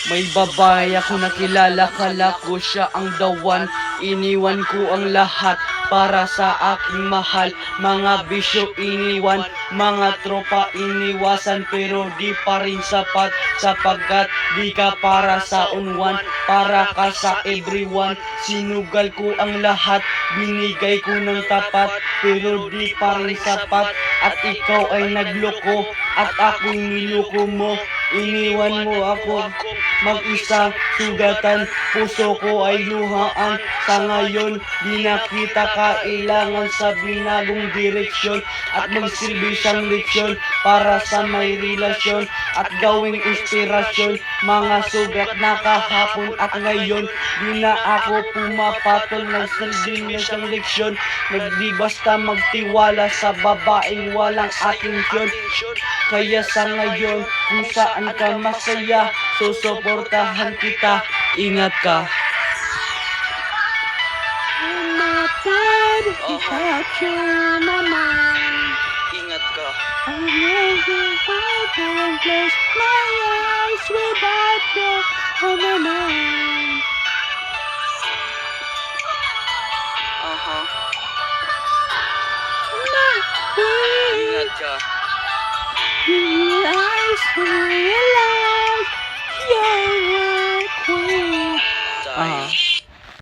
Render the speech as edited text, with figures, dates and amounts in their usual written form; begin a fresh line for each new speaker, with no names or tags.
May babae ako nakilala, kala ko siya ang the one. Iniwan ko ang lahat para sa aking mahal. Mga bisyo iniwan, mga tropa iniwasan, pero di pa rin sapat, sapagkat di ka para sa unwan, para ka sa everyone. Sinugal ko ang lahat, binigay ko ng tapat, pero di pa rin sapat. At ikaw ay nagloko, at ako'y niloko mo. Iniwan mo ako mag-isa, sugatan, puso ko ay luhaan. Sa ngayon, di na kita kailangan sa binagong direksyon, at magsilbi siyang leksyon para sa may relasyon, at gawing inspirasyon. Mga sugat na kahapon at ngayon, di na ako pumapatol, nagsilbi na siyang leksyon. Nagdi basta magtiwala sa babaeng walang atensyon. Kaya sa ngayon, kung saan ka masaya, susuportahan kita. Ingat ka.
I'm not dead without you on my mind.
Ingat ka.
I'm losing my time, close my eyes without you on my mind.
Ingat ka.
Your eyes, so realize